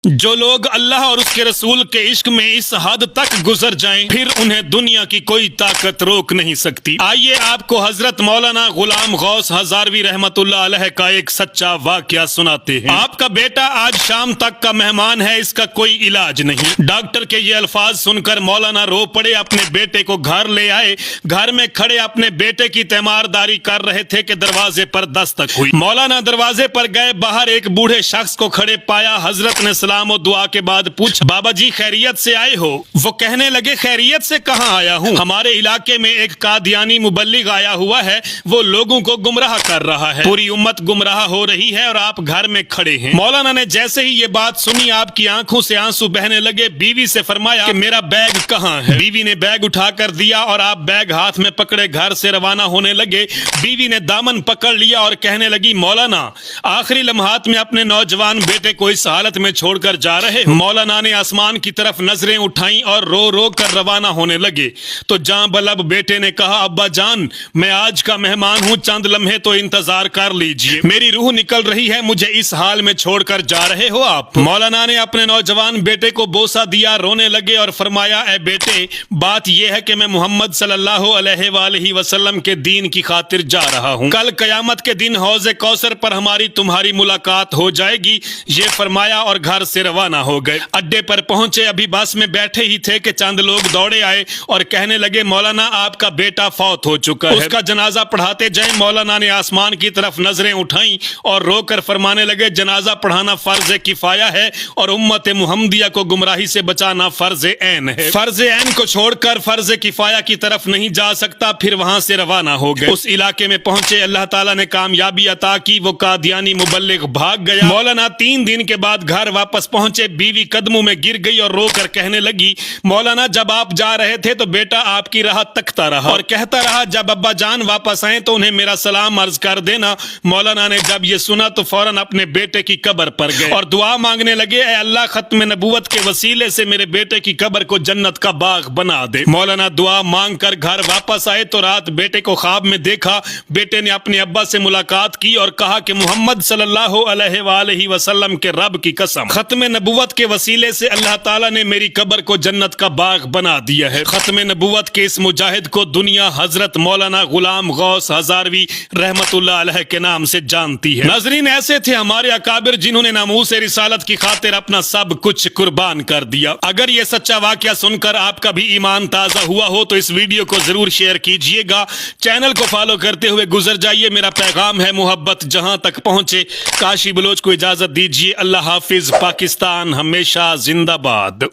जो लोग अल्लाह और उसके रसूल के इश्क में इस हद तक गुजर जाएं, फिर उन्हें दुनिया की कोई ताकत रोक नहीं सकती। आइए आपको हजरत मौलाना गुलाम गौस हजारवी रहमतुल्लाह अलैह का एक सच्चा वाकया सुनाते हैं। आपका बेटा आज शाम तक का मेहमान है, इसका कोई इलाज नहीं। डॉक्टर के ये अल्फाज सुनकर मौलाना रो पड़े, अपने बेटे को घर ले आए। घर में खड़े अपने बेटे की तीमारदारी कर रहे थे कि दरवाजे पर दस्तक हुई। मौलाना दरवाजे पर गए, बाहर एक बूढ़े शख्स को खड़े पाया। हजरत ने सलाम और दुआ के बाद पूछा, बाबा जी खैरियत से आए हो? वो कहने लगे, खैरियत से कहां आया हूं, हमारे इलाके में एक कादियानी मुबल्लिग आया हुआ है, वो लोगों को गुमराह कर रहा है, पूरी उम्मत गुमराह हो रही है और आप घर में खड़े हैं। मौलाना ने जैसे ही ये बात सुनी, आपकी आंखों से आंसू बहने लगे। बीवी से फरमाया कि मेरा बैग कहां है? बीवी ने बैग उठा कर दिया और आप बैग हाथ में पकड़े घर से रवाना होने लगे। बीवी ने दामन पकड़ लिया और कहने लगी, मौलाना आखिरी लम्हात में अपने नौजवान बेटे को इस हालत में छोड़कर जा रहे हो? मौलाना ने आसमान की तरफ नजरें उठाई और रो रो कर रवाना होने लगे। तो जां बलब बेटे ने कहा, अब्बा जान मैं आज का मेहमान हूं, चंद लम्हे तो इंतजार कर लीजिए, मेरी रूह निकल रही है, मुझे इस हाल में छोड़कर जा रहे हो आप? मौलाना ने अपने नौजवान बेटे को बोसा दिया, रोने लगे और फरमाया, ए बेटे बात यह है कि मैं मोहम्मद सल्लल्लाहु अलैहि वसल्लम के दीन की खातिर जा रहा हूं। कल कयामत के दिन हौज़े कौसर पर हमारी तुम्हारी मुलाकात हो जाएगी। ये फरमाया और घर से रवाना हो गए। अड्डे पर पहुंचे, अभी बस में बैठे ही थे कि चंद लोग दौड़े आए और कहने लगे, मौलाना आपका बेटा फौत हो चुका है, उसका जनाजा पढ़ाते जाएं। मौलाना ने आसमान की तरफ नजरें उठाई और रोकर फरमाने लगे, जनाजा पढ़ाना फर्ज किफाया है और उम्मत मुहम्मदिया को गुमराही से बचाना फर्ज ऐन है। फर्ज ऐन को छोड़कर फर्ज किफाया की तरफ नहीं जा सकता। फिर वहां से रवाना हो गए। उस इलाके में पहुंचे, अल्लाह ताला ने कामयाबी अता की, वो कादियानी मुबल्लिग भाग गया। मौलाना 3 दिन के बाद घर वापस पहुंचे, बीवी कदमों में गिर गई और रोकर कहने लगी, मौलाना जब आप जा रहे थे तो बेटा आपकी राह तकता रहा और कहता रहा, जब अब्बा जान वापस आए तो उन्हें मेरा सलाम अर्ज कर देना। मौलाना ने जब ये सुना तो फौरन अपने बेटे की कब्र पर गए और दुआ मांगने लगे, ऐ अल्लाह खत्म नबूवत के वसीले से मेरे बेटे की कब्र को जन्नत का बाग बना दे। मौलाना दुआ मांग कर घर वापस आए तो रात बेटे को ख्वाब में देखा। बेटे ने अपने अब्बा से मुलाकात की और कहा कि मोहम्मद सल्लल्लाहु अलैहि वसल्लम के रब की कसम, खत्म नबूवत के वसीले से अल्लाह ताला ने मेरी कब्र को जन्नत का बाग बना दिया है। खत्म नबूवत के इस मुजाहिद को दुनिया हजरत मौलाना गुलाम गौस हजारवी रहमतुल्लाह अलैह के नाम से जानती है। नाज़रीन, ऐसे थे हमारे अकाबिर जिन्होंने नामूस रिसालत की खातिर अपना सब कुछ कुर्बान कर दिया। अगर ये सच्चा वाकया सुनकर आपका भी ईमान ताजा हुआ हो तो इस वीडियो को जरूर शेयर कीजिएगा। चैनल को फॉलो करते हुए गुजर जाइए। मेरा पैगाम है, मोहब्बत जहां तक पहुंचे। काशी बलोच को इजाजत दीजिए। अल्लाह हाफिज। पाकिस्तान हमेशा जिंदाबाद।